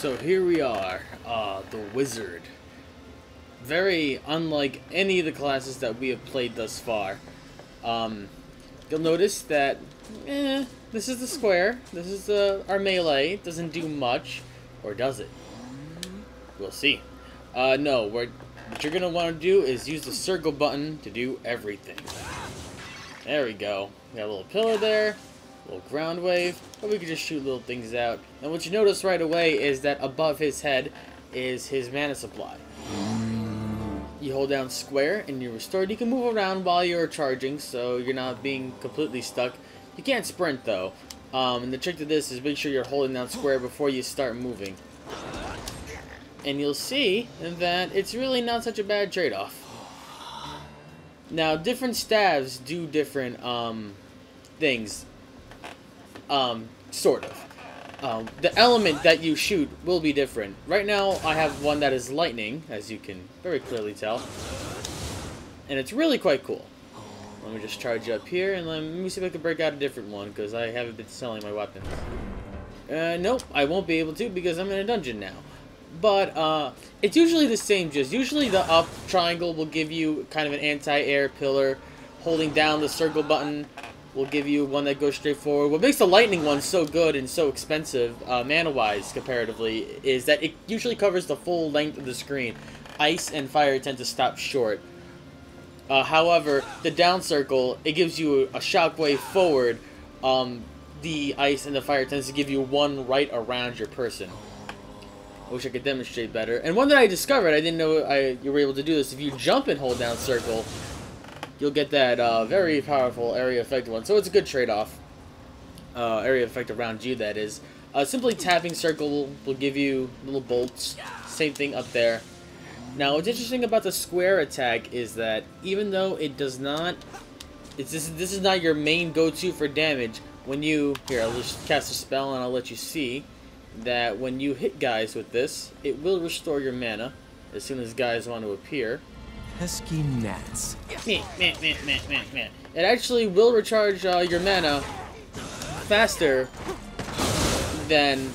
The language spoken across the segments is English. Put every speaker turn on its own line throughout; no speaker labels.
So here we are, the wizard. Very unlike any of the classes that we have played thus far. You'll notice that, this is the square. This is our melee. It doesn't do much, or does it? We'll see. No, what you're gonna want to do is use the circle button to do everything. There we go. We got a little pillar there. Little ground wave, but we can just shoot little things out. And what you notice right away is that above his head is his mana supply. You hold down square and you're restored. You can move around while you're charging, so you're not being completely stuck. You can't sprint though. And the trick to this is make sure you're holding down square before you start moving. And you'll see that it's really not such a bad trade-off. Now, different staves do different things. Sort of. The element that you shoot will be different. Right now, I have one that is lightning, as you can very clearly tell. And it's really quite cool. Let me just charge up here, and let me see if I can break out a different one, because I haven't been selling my weapons. Nope, I won't be able to, because I'm in a dungeon now. But, it's usually the same gist. Usually the up triangle will give you kind of an anti-air pillar. Holding down the circle button will give you one that goes straight forward. What makes the lightning one so good and so expensive, mana-wise, comparatively, is that it usually covers the full length of the screen. Ice and fire tend to stop short. However, the down circle, it gives you a shockwave forward. The ice and the fire tends to give you one right around your person. I wish I could demonstrate better. And one that I discovered, I didn't know you were able to do this. If you jump and hold down circle, you'll get that very powerful area effect one. So it's a good trade-off. Area effect around you, that is. Simply tapping circle will give you little bolts. Same thing up there. Now, what's interesting about the square attack is that even though it does not... this is not your main go-to for damage. When you... Here, I'll just cast a spell and I'll let you see that when you hit guys with this, it will restore your mana as soon as guys want to appear.
Pesky gnats.
It actually will recharge your mana faster than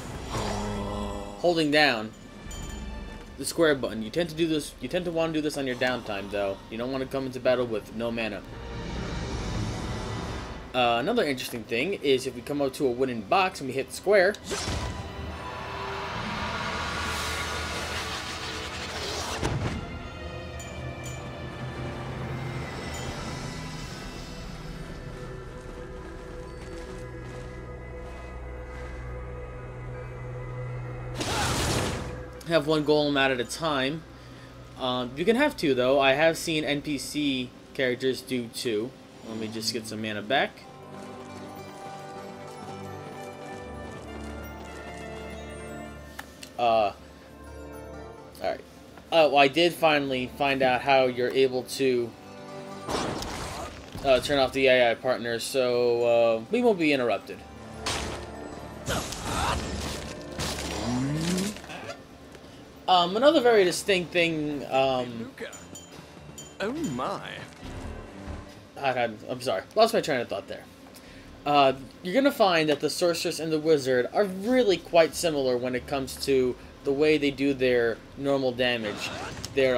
holding down the square button. You tend to do this. You tend to want to do this on your downtime, though. You don't want to come into battle with no mana. Another interesting thing is if we come up to a wooden box and we hit square. Have one golem out at a time. You can have two though. I have seen NPC characters do two. Let me just get some mana back. Alright. Oh, I did finally find out how you're able to turn off the AI partner, so we won't be interrupted. Another very distinct thing,
Oh my.
I'm sorry, lost my train of thought there. You're gonna find that the sorceress and the wizard are really quite similar when it comes to the way they do their normal damage. Their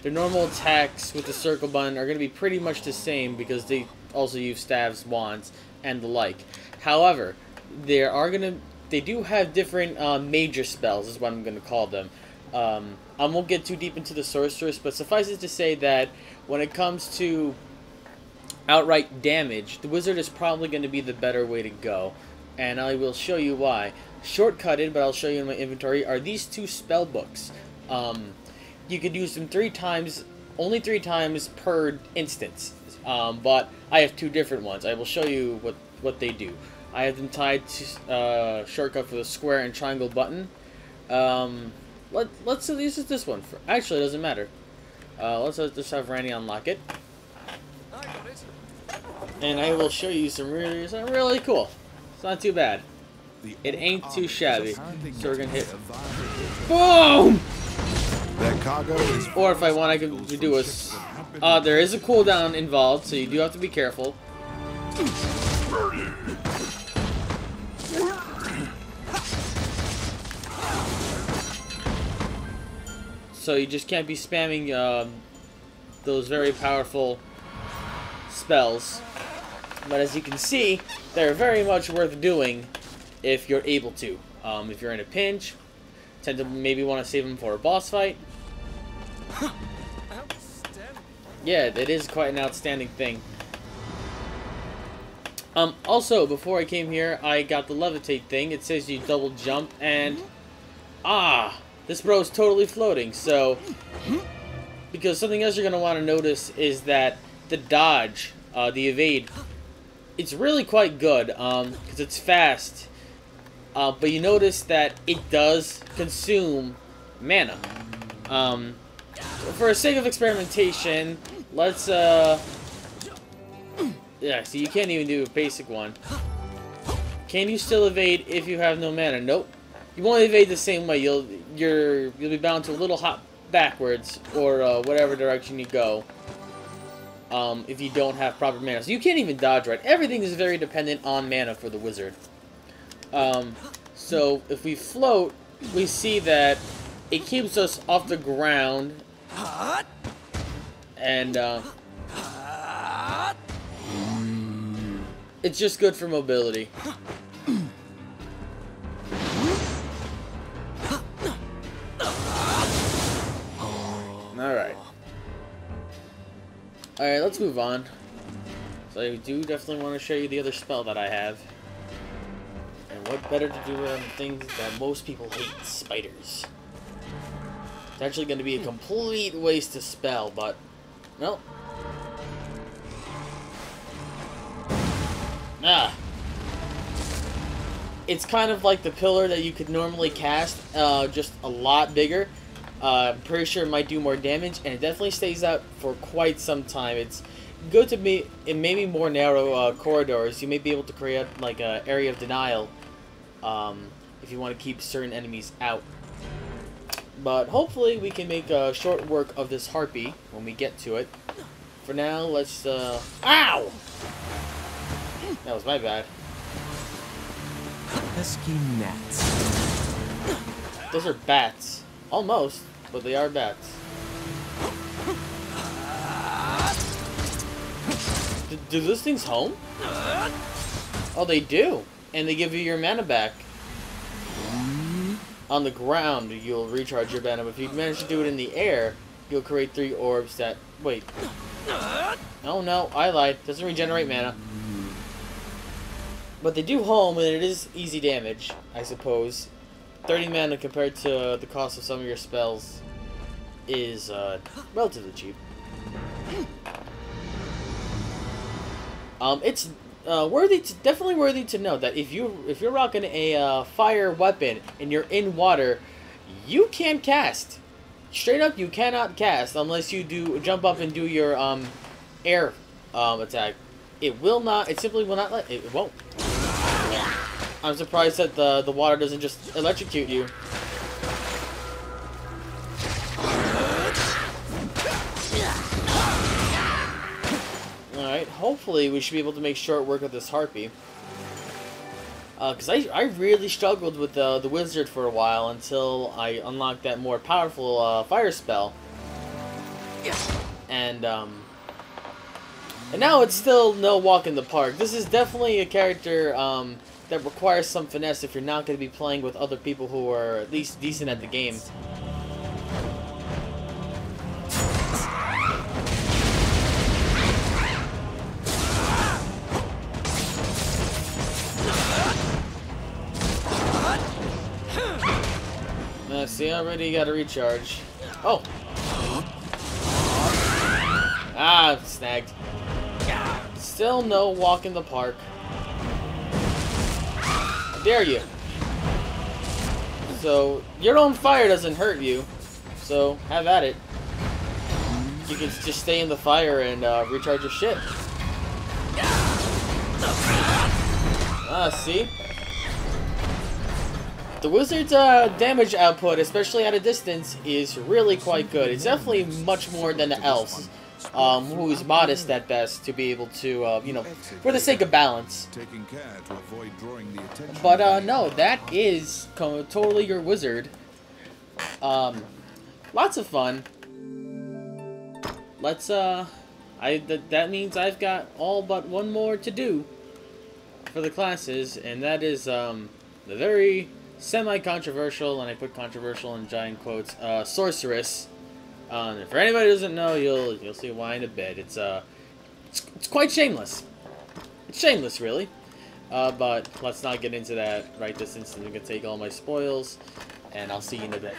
normal attacks with the circle button are gonna be pretty much the same because they also use staves, wands, and the like. However, they do have different major spells, is what I'm going to call them. I won't get too deep into the sorceress, but suffice it to say that when it comes to outright damage, the wizard is probably going to be the better way to go. And I will show you why. Shortcutted, but I'll show you in my inventory, are these two spell books. You could use them only three times per instance. But I have two different ones. I will show you what they do. I have them tied to shortcut for the square and triangle button. Let's use this one. Actually, it doesn't matter. Let's just have Randy unlock it. And I will show you some really cool. It's not too bad. It ain't too shabby. So we're gonna hit. Boom! Or if I want, I can do a. There is a cooldown involved, so you do have to be careful. so you just can't be spamming those very powerful spells. But as you can see, they're very much worth doing if you're able to. If you're in a pinch, tend to maybe want to save them for a boss fight. Yeah, it is quite an outstanding thing. Also, before I came here, I got the levitate thing. It says you double jump, and this bro is totally floating. So, because something else you're gonna want to notice is that the dodge, the evade, it's really quite good because it's fast. But you notice that it does consume mana. For the sake of experimentation, let's yeah, so you can't even do a basic one. Can you still evade if you have no mana? Nope. You won't evade the same way. You'll be bound to a little hop backwards or whatever direction you go. If you don't have proper mana. So you can't even dodge right. Everything is very dependent on mana for the wizard. So if we float, we see that it keeps us off the ground. And it's just good for mobility. Alright. Alright, let's move on. So I do definitely want to show you the other spell that I have. And what better to do than things that most people hate, spiders. It's actually going to be a complete waste of spell, but no. It's kind of like the pillar that you could normally cast, just a lot bigger. I'm pretty sure it might do more damage, and it definitely stays out for quite some time. It's good to be in maybe more narrow corridors. You may be able to create like an area of denial if you want to keep certain enemies out. But hopefully we can make short work of this Harpy when we get to it. For now, let's ow! That was my bad.
Pesky gnats.
Those are bats. Almost, but they are bats. Do those things home? Oh, they do. And they give you your mana back. On the ground, you'll recharge your mana. But if you manage to do it in the air, you'll create 3 orbs that... Wait. Oh, no. I lied. Doesn't regenerate mana. But they do home, and it is easy damage, I suppose. 30 mana compared to the cost of some of your spells is relatively cheap. It's definitely worthy to know that if you're rocking a fire weapon and you're in water, you can't cast. Straight up, you cannot cast unless you do jump up and do your air attack. It will not. It simply will not let. It won't. I'm surprised that the water doesn't just electrocute you. Alright, hopefully we should be able to make short work of this Harpy. Because I really struggled with the wizard for a while until I unlocked that more powerful fire spell. And now it's still no walk in the park. This is definitely a character that requires some finesse if you're not going to be playing with other people who are at least decent at the game. See, I already got a recharge. Oh! Ah, snagged. Still no walk in the park. How dare you? So, your own fire doesn't hurt you. So, have at it. You can just stay in the fire and recharge your shit. See? The wizard's damage output, especially at a distance, is really quite good. It's definitely much more than the elves, who's modest at best to be able to, you know, for the sake of balance. But no, that is totally your wizard. lots of fun. Let's, that means I've got all but one more to do for the classes, and that is, the very semi-controversial, and I put controversial in giant quotes, sorceress. For anybody who doesn't know, you'll see why in a bit. It's quite shameless. It's shameless, really. But let's not get into that right this instant. I'm gonna take all my spoils, and I'll see you in a bit.